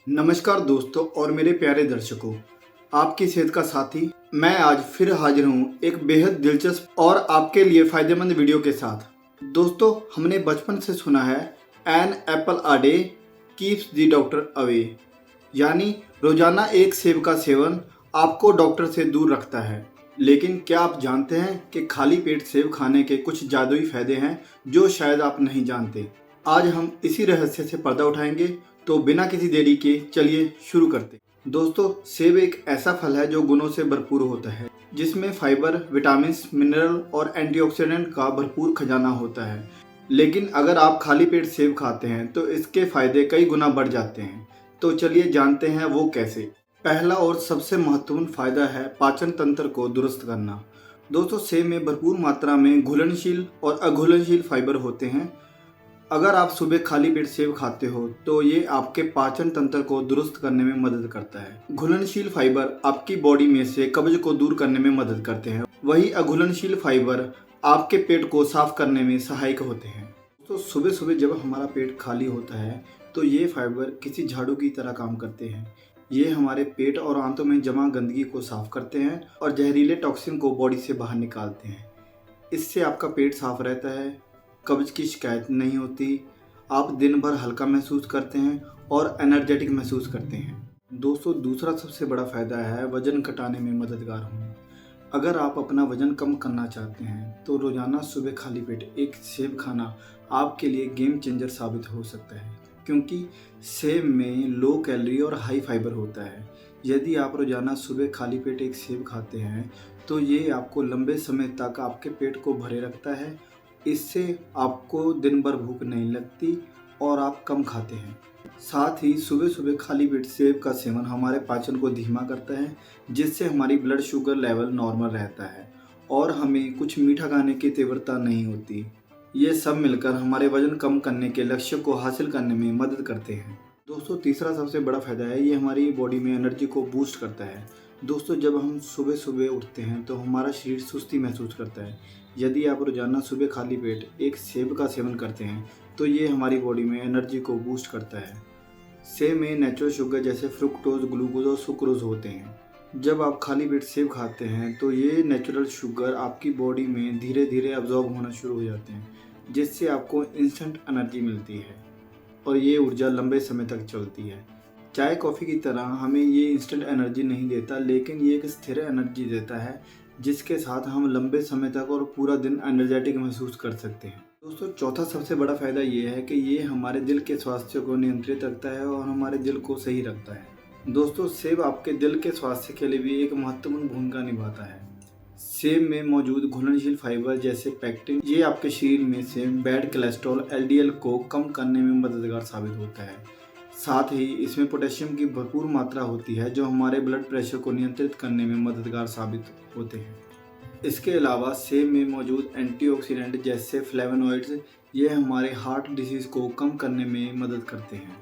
नमस्कार दोस्तों और मेरे प्यारे दर्शकों, आपकी सेहत का साथी मैं आज फिर हाजिर हूँ एक बेहद दिलचस्प और आपके लिए फ़ायदेमंद वीडियो के साथ। दोस्तों, हमने बचपन से सुना है an apple a day keeps the doctor away, यानी रोज़ाना एक सेब का सेवन आपको डॉक्टर से दूर रखता है। लेकिन क्या आप जानते हैं कि खाली पेट सेब खाने के कुछ जादुई फ़ायदे हैं जो शायद आप नहीं जानते। आज हम इसी रहस्य से पर्दा उठाएंगे, तो बिना किसी देरी के चलिए शुरू करते हैं। दोस्तों, सेब एक ऐसा फल है जो गुणों से भरपूर होता है, जिसमें फाइबर, विटामिन, मिनरल और एंटीऑक्सीडेंट का भरपूर खजाना होता है। लेकिन अगर आप खाली पेट सेब खाते हैं तो इसके फायदे कई गुना बढ़ जाते हैं। तो चलिए जानते हैं वो कैसे। पहला और सबसे महत्वपूर्ण फायदा है पाचन तंत्र को दुरुस्त करना। दोस्तों, सेब में भरपूर मात्रा में घुलनशील और अघुलनशील फाइबर होते हैं। अगर आप सुबह खाली पेट सेब खाते हो तो ये आपके पाचन तंत्र को दुरुस्त करने में मदद करता है। घुलनशील फाइबर आपकी बॉडी में से कब्ज को दूर करने में मदद करते हैं, वही अघुलनशील फाइबर आपके पेट को साफ करने में सहायक होते हैं। तो सुबह सुबह जब हमारा पेट खाली होता है तो ये फाइबर किसी झाड़ू की तरह काम करते हैं। ये हमारे पेट और आंतों में जमा गंदगी को साफ करते हैं और जहरीले टॉक्सिन को बॉडी से बाहर निकालते हैं। इससे आपका पेट साफ रहता है, कब्ज की शिकायत नहीं होती, आप दिन भर हल्का महसूस करते हैं और एनर्जेटिक महसूस करते हैं। दोस्तों, दूसरा सबसे बड़ा फ़ायदा है वज़न घटाने में मददगार होना। अगर आप अपना वज़न कम करना चाहते हैं तो रोज़ाना सुबह खाली पेट एक सेब खाना आपके लिए गेम चेंजर साबित हो सकता है, क्योंकि सेब में लो कैलोरी और हाई फाइबर होता है। यदि आप रोज़ाना सुबह खाली पेट एक सेब खाते हैं तो ये आपको लंबे समय तक आपके पेट को भरे रखता है। इससे आपको दिन भर भूख नहीं लगती और आप कम खाते हैं। साथ ही सुबह सुबह खाली पेट सेब का सेवन हमारे पाचन को धीमा करता है, जिससे हमारी ब्लड शुगर लेवल नॉर्मल रहता है और हमें कुछ मीठा खाने की तीव्रता नहीं होती। ये सब मिलकर हमारे वजन कम करने के लक्ष्य को हासिल करने में मदद करते हैं। दोस्तों, तीसरा सबसे बड़ा फ़ायदा है ये हमारी बॉडी में एनर्जी को बूस्ट करता है। दोस्तों, जब हम सुबह सुबह उठते हैं तो हमारा शरीर सुस्ती महसूस करता है। यदि आप रोज़ाना सुबह खाली पेट एक सेब का सेवन करते हैं तो ये हमारी बॉडी में एनर्जी को बूस्ट करता है। सेब में नेचुरल शुगर जैसे फ्रुक्टोज, ग्लूकोज और सुक्रोज होते हैं। जब आप खाली पेट सेब खाते हैं तो ये नेचुरल शुगर आपकी बॉडी में धीरे धीरे अब्जॉर्ब होना शुरू हो जाते हैं, जिससे आपको इंस्टेंट एनर्जी मिलती है और ये ऊर्जा लंबे समय तक चलती है। चाय कॉफ़ी की तरह हमें ये इंस्टेंट एनर्जी नहीं देता, लेकिन ये एक स्थिर एनर्जी देता है जिसके साथ हम लंबे समय तक और पूरा दिन एनर्जेटिक महसूस कर सकते हैं। दोस्तों, चौथा सबसे बड़ा फ़ायदा ये है कि ये हमारे दिल के स्वास्थ्य को नियंत्रित रखता है और हमारे दिल को सही रखता है। दोस्तों, सेब आपके दिल के स्वास्थ्य के लिए भी एक महत्वपूर्ण भूमिका निभाता है। सेब में मौजूद घुलनशील फाइबर जैसे पेक्टिन, ये आपके शरीर में से बैड कोलेस्ट्रॉल एलडीएल को कम करने में मददगार साबित होता है। साथ ही इसमें पोटेशियम की भरपूर मात्रा होती है जो हमारे ब्लड प्रेशर को नियंत्रित करने में मददगार साबित होते हैं। इसके अलावा सेब में मौजूद एंटीऑक्सीडेंट जैसे फ्लेवोनॉइड्स, ये हमारे हार्ट डिसीज़ को कम करने में मदद करते हैं।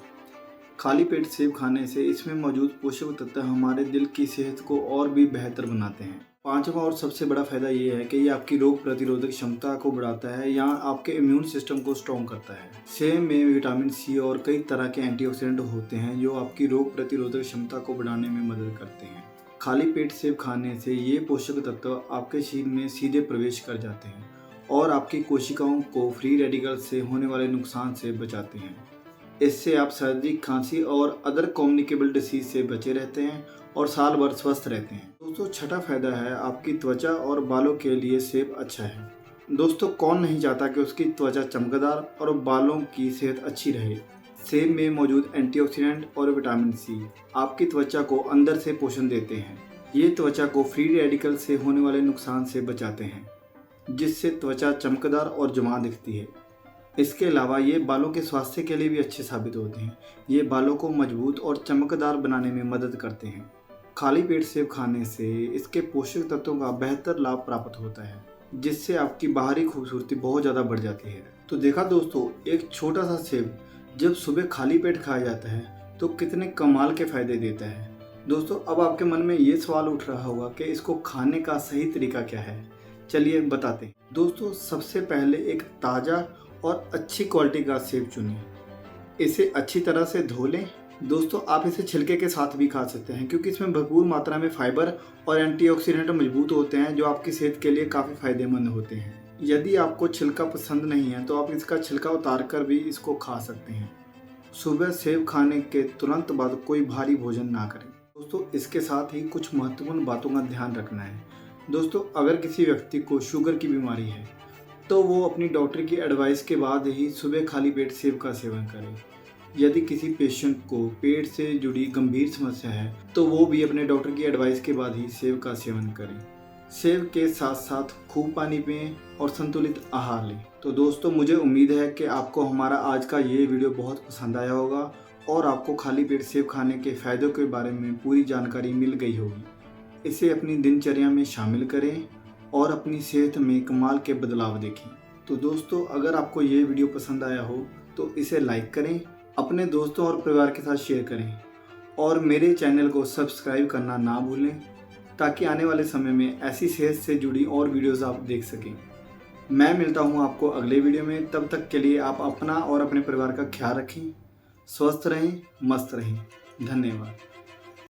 खाली पेट सेब खाने से इसमें मौजूद पोषक तत्व हमारे दिल की सेहत को और भी बेहतर बनाते हैं। पांचवा और सबसे बड़ा फायदा ये है कि ये आपकी रोग प्रतिरोधक क्षमता को बढ़ाता है या आपके इम्यून सिस्टम को स्ट्रॉन्ग करता है। सेब में विटामिन सी और कई तरह के एंटीऑक्सीडेंट होते हैं जो आपकी रोग प्रतिरोधक क्षमता को बढ़ाने में मदद करते हैं। खाली पेट सेब खाने से ये पोषक तत्व आपके शरीर में सीधे प्रवेश कर जाते हैं और आपकी कोशिकाओं को फ्री रेडिकल से होने वाले नुकसान से बचाते हैं। इससे आप सर्दी, खांसी और अदर कम्युनिकेबल डिसीज से बचे रहते हैं और साल भर स्वस्थ रहते हैं। दोस्तों, छठा फायदा है आपकी त्वचा और बालों के लिए सेब अच्छा है। दोस्तों, कौन नहीं चाहता कि उसकी त्वचा चमकदार और बालों की सेहत अच्छी रहे। सेब में मौजूद एंटीऑक्सीडेंट और विटामिन सी आपकी त्वचा को अंदर से पोषण देते हैं। ये त्वचा को फ्री रेडिकल से होने वाले नुकसान से बचाते हैं, जिससे त्वचा चमकदार और जमा दिखती है। इसके अलावा ये बालों के स्वास्थ्य के लिए भी अच्छे साबित होते हैं। ये बालों को मजबूत और चमकदार बनाने में मदद करते हैं। खाली पेट सेब खाने से इसके पोषक तत्वों का बेहतर लाभ प्राप्त होता है, जिससे आपकी बाहरी खूबसूरती बहुत ज़्यादा बढ़ जाती है। तो देखा दोस्तों, एक छोटा सा सेब जब सुबह खाली पेट खाया जाता है तो कितने कमाल के फ़ायदे देता है। दोस्तों, अब आपके मन में ये सवाल उठ रहा होगा कि इसको खाने का सही तरीका क्या है। चलिए बताते हैं। दोस्तों, सबसे पहले एक ताज़ा और अच्छी क्वालिटी का सेब चुनें। इसे अच्छी तरह से धो लें दोस्तों आप इसे छिलके के साथ भी खा सकते हैं क्योंकि इसमें भरपूर मात्रा में फाइबर और एंटीऑक्सीडेंट मजबूत होते हैं जो आपकी सेहत के लिए काफ़ी फायदेमंद होते हैं। यदि आपको छिलका पसंद नहीं है तो आप इसका छिलका उतार कर भी इसको खा सकते हैं। सुबह सेब खाने के तुरंत बाद कोई भारी भोजन ना करें। दोस्तों इसके साथ ही कुछ महत्वपूर्ण बातों का ध्यान रखना है। दोस्तों अगर किसी व्यक्ति को शुगर की बीमारी है तो वो अपनी डॉक्टर की एडवाइस के बाद ही सुबह खाली पेट सेब का सेवन करें। यदि किसी पेशेंट को पेट से जुड़ी गंभीर समस्या है तो वो भी अपने डॉक्टर की एडवाइस के बाद ही सेब का सेवन करें। सेब के साथ साथ खूब पानी पिएं और संतुलित आहार लें। तो दोस्तों मुझे उम्मीद है कि आपको हमारा आज का ये वीडियो बहुत पसंद आया होगा और आपको खाली पेट सेब खाने के फ़ायदों के बारे में पूरी जानकारी मिल गई होगी। इसे अपनी दिनचर्या में शामिल करें और अपनी सेहत में कमाल के बदलाव देखें। तो दोस्तों अगर आपको ये वीडियो पसंद आया हो तो इसे लाइक करें, अपने दोस्तों और परिवार के साथ शेयर करें और मेरे चैनल को सब्सक्राइब करना ना भूलें ताकि आने वाले समय में ऐसी सेहत से जुड़ी और वीडियोस आप देख सकें। मैं मिलता हूं आपको अगले वीडियो में। तब तक के लिए आप अपना और अपने परिवार का ख्याल रखें, स्वस्थ रहें, मस्त रहें। धन्यवाद।